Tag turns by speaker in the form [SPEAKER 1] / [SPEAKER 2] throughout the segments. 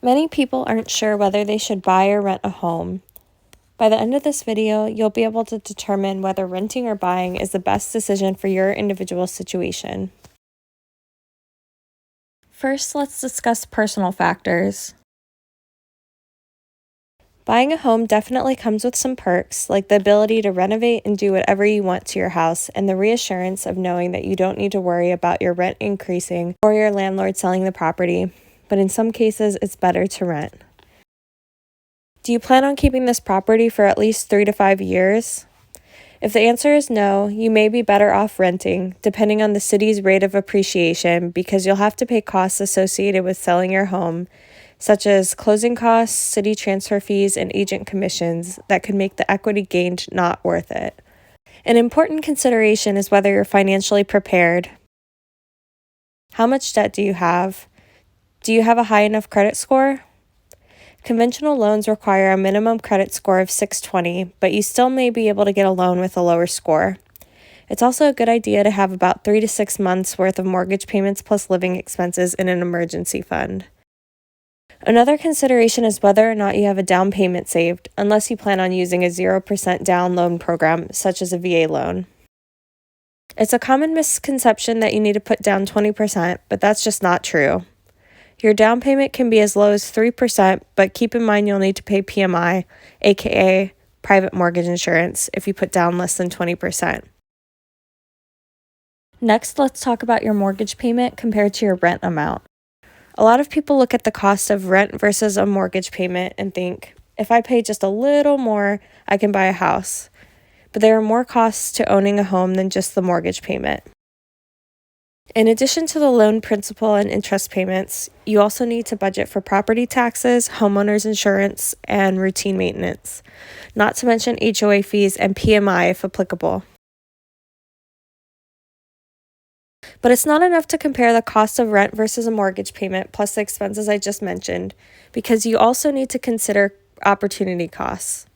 [SPEAKER 1] Many people aren't sure whether they should buy or rent a home. By the end of this video, you'll be able to determine whether renting or buying is the best decision for your individual situation. First, let's discuss personal factors. Buying a home definitely comes with some perks, like the ability to renovate and do whatever you want to your house, and the reassurance of knowing that you don't need to worry about your rent increasing or your landlord selling the property, but in some cases, it's better to rent. Do you plan on keeping this property for at least 3 to 5 years? If the answer is no, you may be better off renting, depending on the city's rate of appreciation, because you'll have to pay costs associated with selling your home, such as closing costs, city transfer fees, and agent commissions that could make the equity gained not worth it. An important consideration is whether you're financially prepared. How much debt do you have? Do you have a high enough credit score? Conventional loans require a minimum credit score of 620, but you still may be able to get a loan with a lower score. It's also a good idea to have about 3 to 6 months worth of mortgage payments plus living expenses in an emergency fund. Another consideration is whether or not you have a down payment saved, unless you plan on using a 0% down loan program, such as a VA loan. It's a common misconception that you need to put down 20%, but that's just not true. Your down payment can be as low as 3%, but keep in mind you'll need to pay PMI, aka private mortgage insurance, if you put down less than 20%. Next, let's talk about your mortgage payment compared to your rent amount. A lot of people look at the cost of rent versus a mortgage payment and think, if I pay just a little more, I can buy a house. But there are more costs to owning a home than just the mortgage payment. In addition to the loan principal and interest payments, you also need to budget for property taxes, homeowners insurance, and routine maintenance, not to mention HOA fees and PMI if applicable. But it's not enough to compare the cost of rent versus a mortgage payment plus the expenses I just mentioned, because you also need to consider opportunity costs.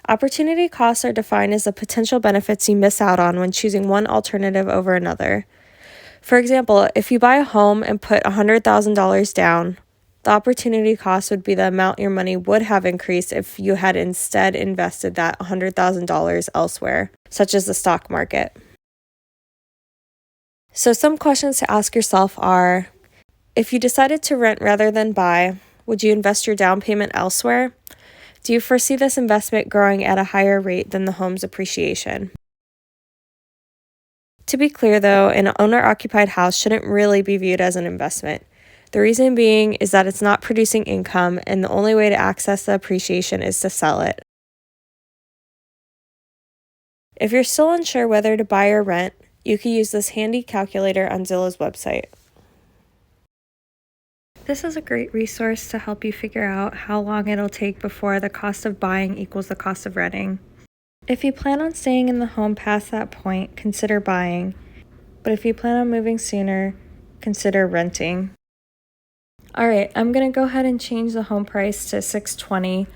[SPEAKER 1] Opportunity costs are defined as the potential benefits you miss out on when choosing one alternative over another. For example, if you buy a home and put $100,000 down, the opportunity cost would be the amount your money would have increased if you had instead invested that $100,000 elsewhere, such as the stock market. So some questions to ask yourself are, if you decided to rent rather than buy, would you invest your down payment elsewhere? Do you foresee this investment growing at a higher rate than the home's appreciation? To be clear though, an owner-occupied house shouldn't really be viewed as an investment. The reason being is that it's not producing income, and the only way to access the appreciation is to sell it. If you're still unsure whether to buy or rent, you can use this handy calculator on Zillow's website. This is a great resource to help you figure out how long it'll take before the cost of buying equals the cost of renting. If you plan on staying in the home past that point, consider buying. But if you plan on moving sooner, consider renting. Alright, I'm going to go ahead and change the home price to $620.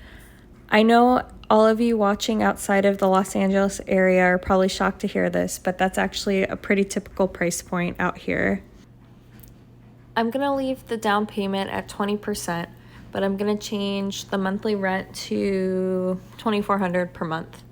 [SPEAKER 1] I know all of you watching outside of the Los Angeles area are probably shocked to hear this, but that's actually a pretty typical price point out here. I'm going to leave the down payment at 20%, but I'm going to change the monthly rent to $2,400 per month.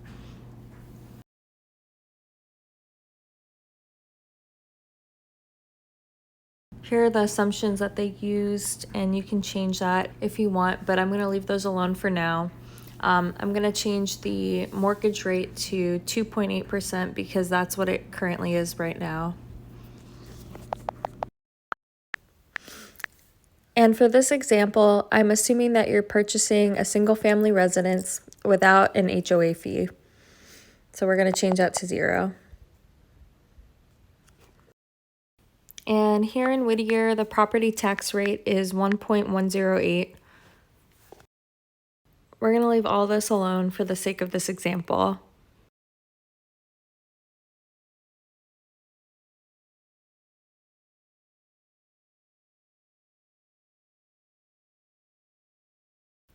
[SPEAKER 1] Here are the assumptions that they used, and you can change that if you want, but I'm going to leave those alone for now. I'm going to change the mortgage rate to 2.8% because that's what it currently is right now. And for this example, I'm assuming that you're purchasing a single-family residence without an HOA fee. So we're going to change that to 0. And here in Whittier, the property tax rate is 1.108. We're going to leave all this alone for the sake of this example.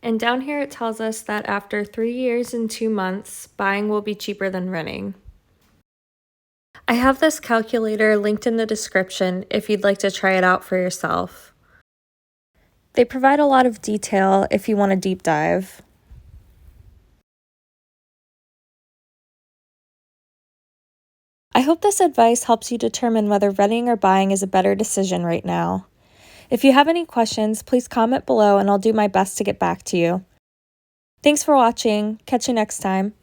[SPEAKER 1] And down here it tells us that after 3 years and 2 months, buying will be cheaper than renting. I have this calculator linked in the description if you'd like to try it out for yourself. They provide a lot of detail if you want a deep dive. I hope this advice helps you determine whether renting or buying is a better decision right now. If you have any questions, please comment below and I'll do my best to get back to you. Thanks for watching. Catch you next time.